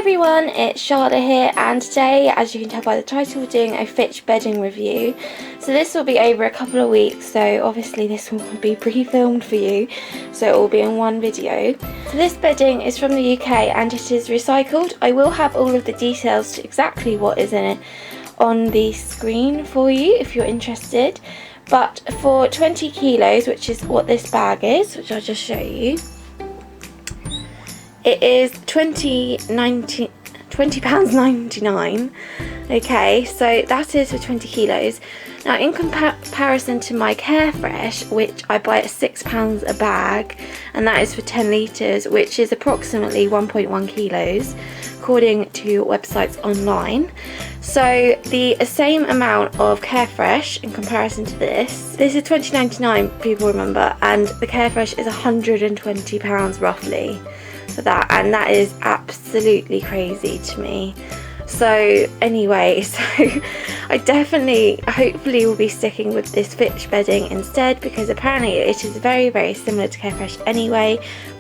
everyone, it's Charlotte here, and today, as you can tell by the title, we're doing a Fitch bedding review. So this will be over a couple of weeks, so obviously this will be pre-filmed for you, so it will be in one video. So this bedding is from the UK and it is recycled. I will have all of the details to exactly what is in it on the screen for you if you're interested. But for 20 kilos, which is what this bag is, which I'll just show you, it is £20.99. Okay, so that is for 20 kilos. Now, in comparison to my Carefresh, which I buy at £6 a bag, and that is for 10 litres, which is approximately 1.1 kilos, according to websites online. So the same amount of Carefresh in comparison to this is £20.99, people remember, and the Carefresh is £120 roughly for that, and that is absolutely crazy to me. So anyway, so I definitely, hopefully will be sticking with this Fitch bedding instead, because apparently it is very similar to Carefresh anyway,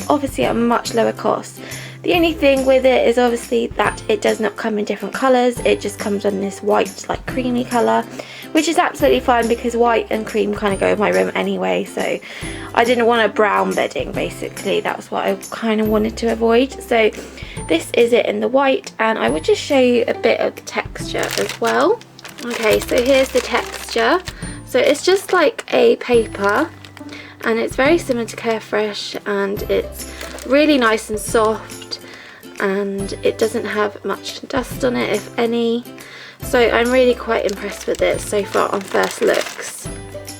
obviously at a much lower cost. The only thing with it is obviously that it does not come in different colours, it just comes in this white, like creamy colour, which is absolutely fine because white and cream kind of go with my room anyway, so I didn't want a brown bedding basically, that was what I kind of wanted to avoid. So this is it in the white, and I would just show you a bit of the texture as well. Okay, so here's the texture. So it's just like a paper, and it's very similar to Carefresh, and it's really nice and soft, and it doesn't have much dust on it, if any. So I'm really quite impressed with it so far on first looks.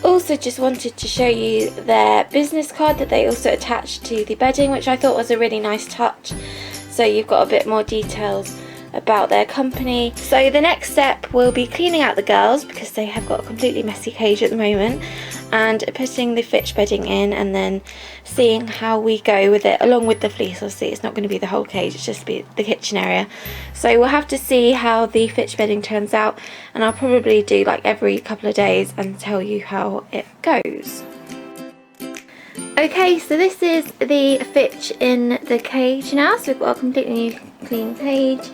Also just wanted to show you their business card that they also attached to the bedding, which I thought was a really nice touch. So you've got a bit more details about their company. So the next step will be cleaning out the girls, because they have got a completely messy cage at the moment, and putting the Fitch bedding in, and then seeing how we go with it along with the fleece. Obviously it's not going to be the whole cage, it's just be the kitchen area, so we'll have to see how the Fitch bedding turns out, and I'll probably do like every couple of days and tell you how it goes. Okay, so this is the Fitch in the cage now, so we've got a completely new clean cage,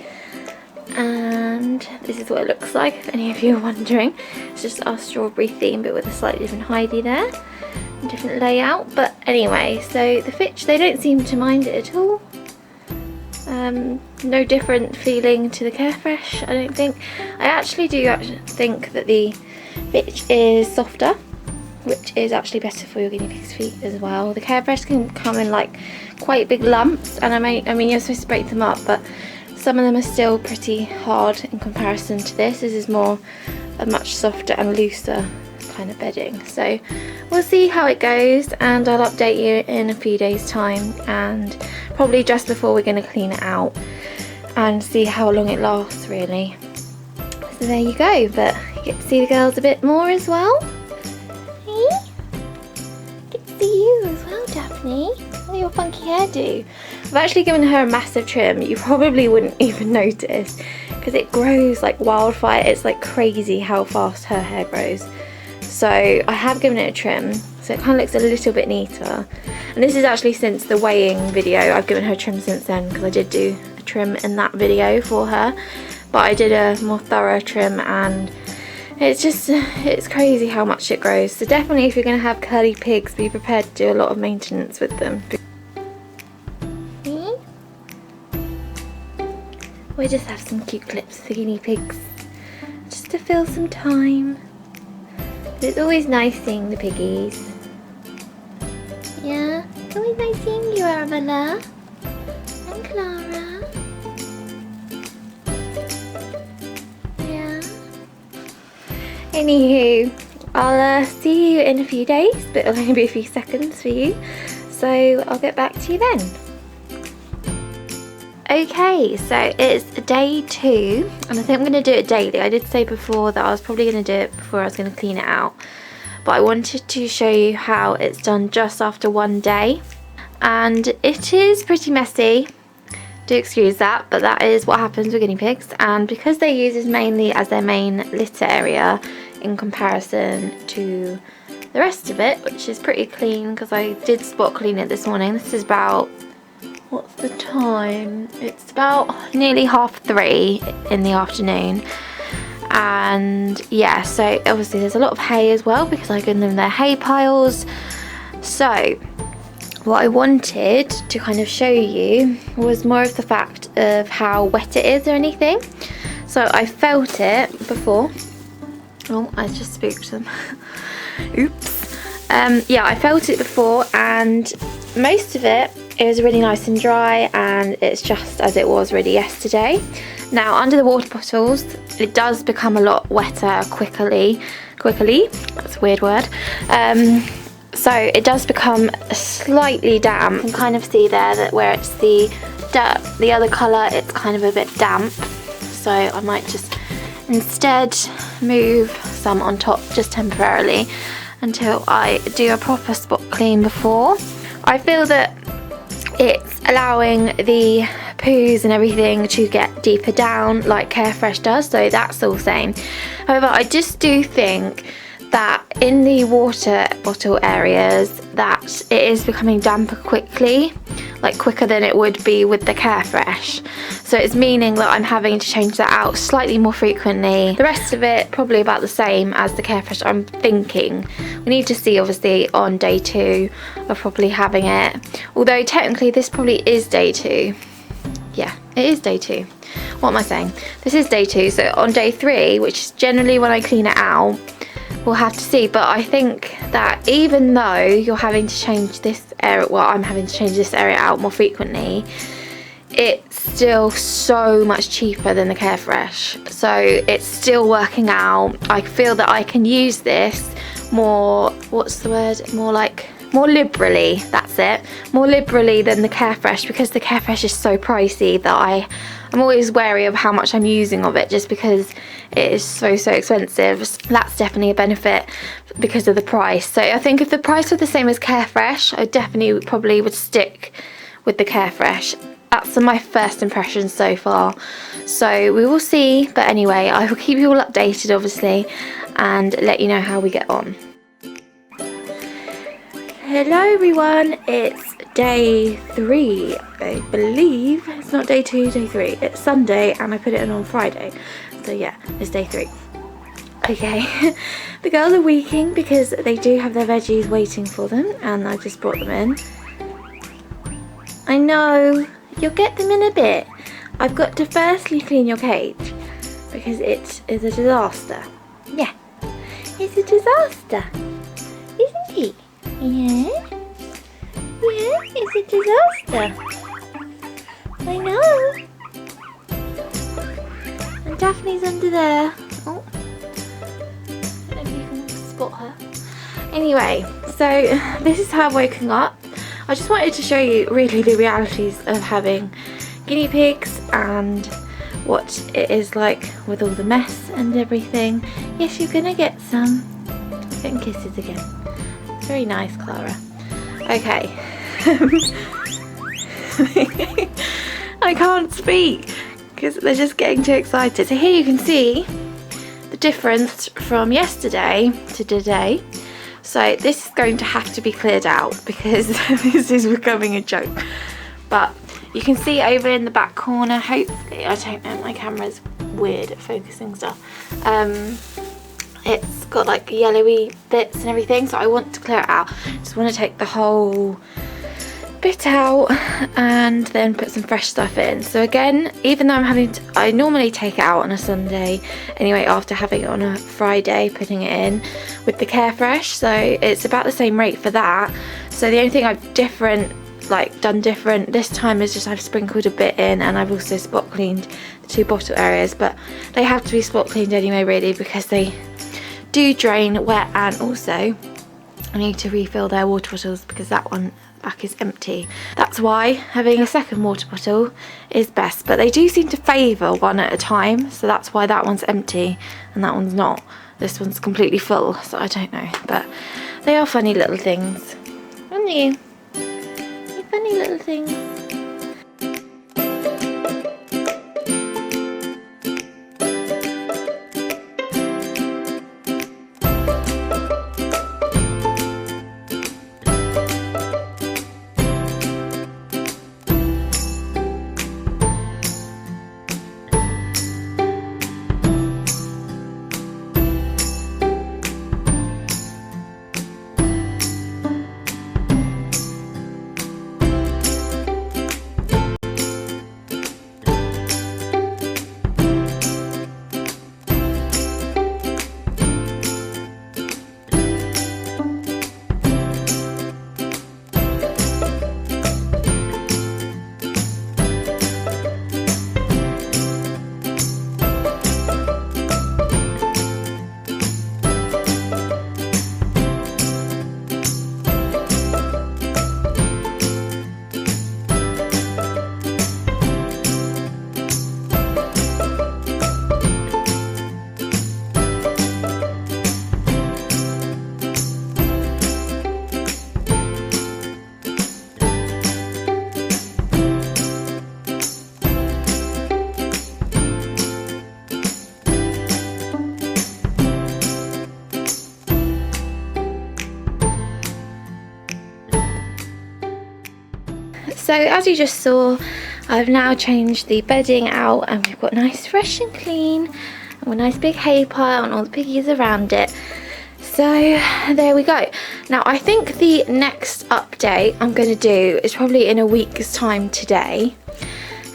and this is what it looks like if any of you are wondering. It's just our strawberry theme but with a slightly different hidey there, different layout. But anyway, so the Fitch, they don't seem to mind it at all. No different feeling to the Carefresh, I don't think. I actually do think that the Fitch is softer, which is actually better for your guinea pig's feet as well. The Carefresh can come in like quite big lumps, and I mean you're supposed to break them up, but some of them are still pretty hard in comparison to this. This is more a much softer and looser kind of bedding. So we'll see how it goes, and I'll update you in a few days time, and probably just before we're going to clean it out and see how long it lasts really. So there you go, but you get to see the girls a bit more as well. Hey? Get to see you as well, Daphne. Oh, your funky hairdo. I've actually given her a massive trim. You probably wouldn't even notice because it grows like wildfire. It's like crazy how fast her hair grows. So I have given it a trim, so it kind of looks a little bit neater. And this is actually since the weighing video. I've given her a trim since then, because I did do a trim in that video for her. But I did a more thorough trim, and it's crazy how much it grows. So definitely, if you're going to have curly pigs, be prepared to do a lot of maintenance with them. We'll just have some cute clips for guinea pigs, just to fill some time. It's always nice seeing the piggies. Yeah, it's always nice seeing you, Arabella and Clara. Yeah. Anywho, I'll see you in a few days, but it'll only be a few seconds for you. So I'll get back to you then. Okay, so it's day 2, and I think I'm going to do it daily. I did say before that I was probably going to do it before I was going to clean it out, but I wanted to show you how it's done just after one day, and it is pretty messy. Do excuse that, but that is what happens with guinea pigs, and because they use this mainly as their main litter area in comparison to the rest of it, which is pretty clean because I did spot clean it this morning. This is about What's the time? It's about nearly 3:30 in the afternoon. And yeah, so obviously there's a lot of hay as well because I give them their hay piles. So what I wanted to kind of show you was more of the fact of how wet it is or anything. So I felt it before. Oh, I just spooked them. Oops. Yeah, I felt it before and most of it is really nice and dry, and it's just as it was really yesterday. Now under the water bottles it does become a lot wetter quickly, that's a weird word. So it does become slightly damp. You can kind of see there that where it's the other colour, it's kind of a bit damp. So I might just instead move some on top just temporarily until I do a proper spot clean before. I feel that it's allowing the poos and everything to get deeper down like Carefresh does, so that's all same. However, I just do think that in the water bottle areas that it is becoming damper quickly, like quicker than it would be with the Carefresh. So it's meaning that I'm having to change that out slightly more frequently. The rest of it probably about the same as the Carefresh, I'm thinking. We need to see obviously on day 2 of probably having it. Although technically this probably is day 2. Yeah, it is day 2. What am I saying? This is day 2, so on day 3, which is generally when I clean it out, we'll have to see. But I think that even though you're having to change this area, well, I'm having to change this area out more frequently, it's still so much cheaper than the Carefresh. So it's still working out. I feel that I can use this more, what's the word? More liberally, that's it. More liberally than the Carefresh, because the Carefresh is so pricey that I'm always wary of how much I'm using of it just because it is so expensive. That's definitely a benefit because of the price. So I think if the price were the same as Carefresh, I definitely probably would stick with the Carefresh. That's my first impression so far. So we will see. But anyway, I will keep you all updated obviously and let you know how we get on. Hello everyone, it's day 3, I believe. It's not day 2, day 3. It's Sunday and I put it in on Friday. So yeah, it's day 3. Okay, the girls are weaking because they do have their veggies waiting for them and I just brought them in. I know, you'll get them in a bit. I've got to firstly clean your cage because it is a disaster. Yeah, it's a disaster, isn't it? Yeah, it's a disaster. I know. And Daphne's under there. Oh, I don't know if you can spot her. Anyway, so this is how I'm waking up. I just wanted to show you really the realities of having guinea pigs and what it is like with all the mess and everything. Yes, you're gonna get some. Getting kisses again. Very nice, Clara. Okay. I can't speak because they're just getting too excited. So here you can see the difference from yesterday to today. So this is going to have to be cleared out because this is becoming a joke. But you can see over in the back corner, hopefully, I don't know, my camera's weird at focusing stuff. It's got like yellowy bits and everything, so I want to clear it out. Just want to take the whole bit out and then put some fresh stuff in. So again, even though I normally take it out on a Sunday anyway after having it on a Friday, putting it in with the Carefresh, so it's about the same rate for that. So the only thing I've done different this time is just I've sprinkled a bit in and I've also spot cleaned the 2 bottle areas, but they have to be spot cleaned anyway really because they do drain wet, and also I need to refill their water bottles because that one back is empty. That's why having a second water bottle is best, but they do seem to favour one at a time, so that's why that one's empty and that one's not. This one's completely full, so I don't know, but they are funny little things, aren't you? You're funny little things. So as you just saw, I've now changed the bedding out and we've got nice fresh and clean and a nice big hay pile and all the piggies around it. So there we go. Now I think the next update I'm going to do is probably in a week's time today,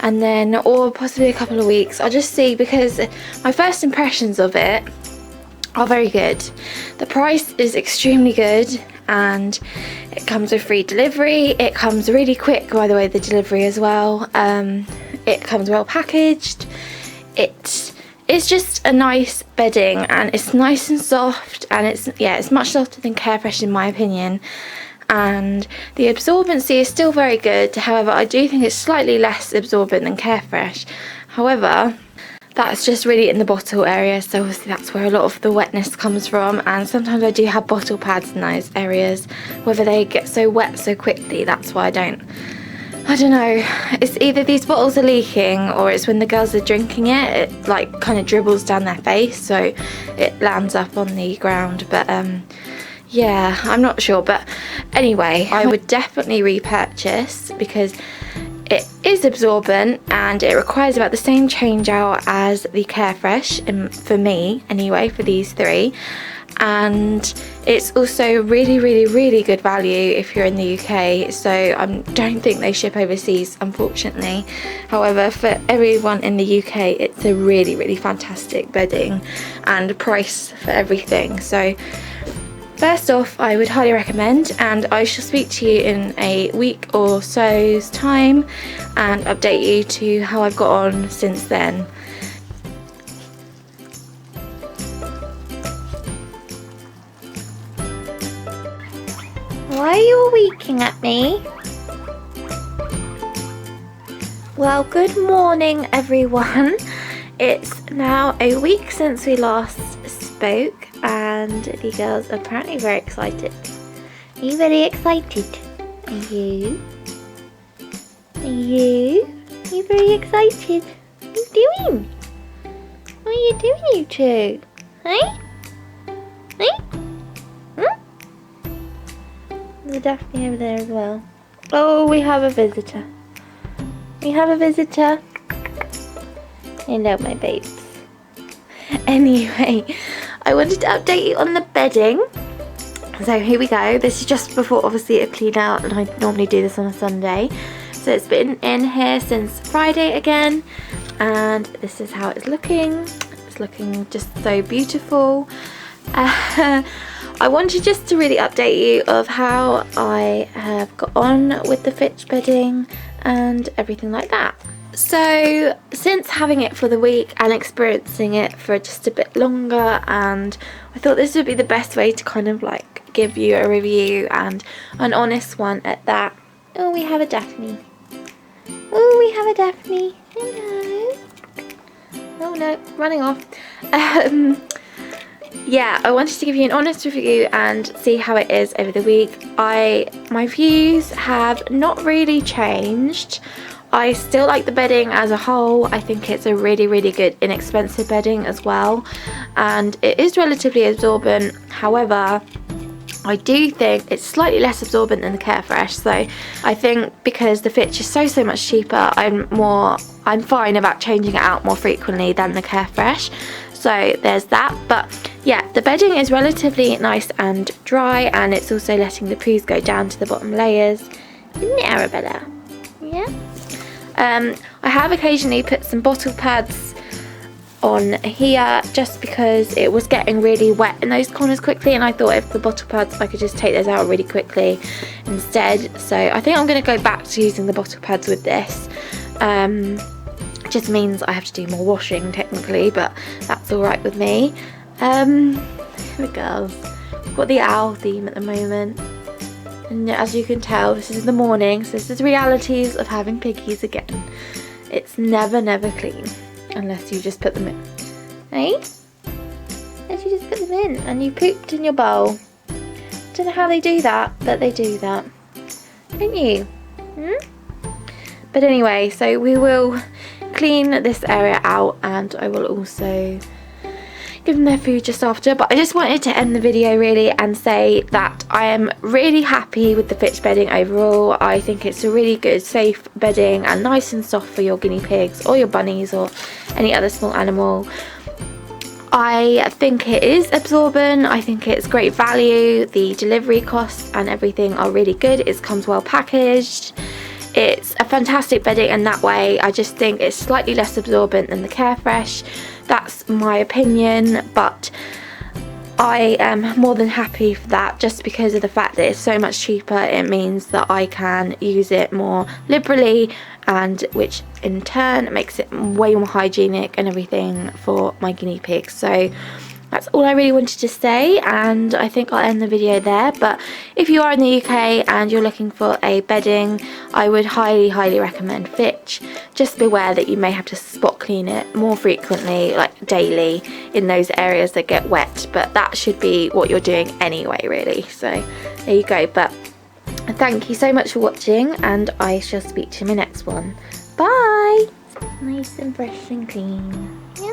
and then, or possibly a couple of weeks. I'll just see, because my first impressions of it are very good. The price is extremely good and it comes with free delivery. It comes really quick, by the way, the delivery as well. It comes well packaged. It's just a nice bedding and it's nice and soft, and it's much softer than Carefresh in my opinion. And the absorbency is still very good. However, I do think it's slightly less absorbent than Carefresh. However, that's just really in the bottle area, so obviously that's where a lot of the wetness comes from, and sometimes I do have bottle pads in those areas. Whether they get so wet so quickly, that's why I don't know. It's either these bottles are leaking or it's when the girls are drinking it like kind of dribbles down their face, so it lands up on the ground. But yeah, I'm not sure. But anyway, I would definitely repurchase because it is absorbent and it requires about the same change out as the Carefresh, for me anyway, for these three. And it's also really good value if you're in the UK, so I don't think they ship overseas, unfortunately. However, for everyone in the UK, it's a really fantastic bedding and price for everything. So first off, I would highly recommend, and I shall speak to you in a week or so's time and update you to how I've got on since then. Why are you all winking at me? Well, good morning everyone. It's now a week since we last spoke and the girls are apparently very excited. Are you very excited? Are you? Are you? Are you very excited? What are you doing? What are you doing, you two? Hey? Hey? There's Daphne over there as well. Oh, we have a visitor. We have a visitor. Hello, my babes. Anyway, I wanted to update you on the bedding. So here we go. This is just before obviously a clean out, and I normally do this on a Sunday. So it's been in here since Friday again, and this is how it's looking. It's looking just so beautiful. I wanted just to really update you of how I have got on with the Fitch bedding and everything like that. So since having it for the week and experiencing it for just a bit longer, and I thought this would be the best way to kind of like give you a review and an honest one at that. Oh, we have a Daphne. Oh, we have a Daphne. Hello. Oh no, running off. Yeah, I wanted to give you an honest review and see how it is over the week. My views have not really changed. I still like the bedding as a whole. I think it's a really good inexpensive bedding as well, and it is relatively absorbent. However, I do think it's slightly less absorbent than the Carefresh, so I think because the Fitch is so much cheaper, I'm fine about changing it out more frequently than the Carefresh. So there's that. But yeah, the bedding is relatively nice and dry, and it's also letting the poos go down to the bottom layers. Isn't it, Arabella? Yeah. I have occasionally put some bottle pads on here just because it was getting really wet in those corners quickly, and I thought if the bottle pads, I could just take those out really quickly instead. So I think I'm going to go back to using the bottle pads with this. Just means I have to do more washing technically, but that's alright with me. The girls, we've got the owl theme at the moment, and as you can tell, this is the morning, so this is the realities of having piggies again. It's never clean unless you just put them in. Hey? Unless you just put them in and you pooped in your bowl. Don't know how they do that, but they do that, don't you? But anyway, so we will clean this area out, and I will also give them their food just after. But I just wanted to end the video really and say that I am really happy with the Fitch bedding overall. I think it's a really good, safe bedding and nice and soft for your guinea pigs or your bunnies or any other small animal. I think it is absorbent. I think it's great value. The delivery costs and everything are really good. It comes well packaged. It's a fantastic bedding in that way. I just think it's slightly less absorbent than the Carefresh. That's my opinion, but I am more than happy for that, just because of the fact that it's so much cheaper. It means that I can use it more liberally, and which in turn makes it way more hygienic and everything for my guinea pigs. So that's all I really wanted to say, and I think I'll end the video there. But if you are in the UK and you're looking for a bedding, I would highly recommend Fitch. Just beware that you may have to spot clean it more frequently, like daily, in those areas that get wet, but that should be what you're doing anyway really. So there you go. But thank you so much for watching, and I shall speak to you in my next one. Bye! Nice and fresh and clean. Yeah.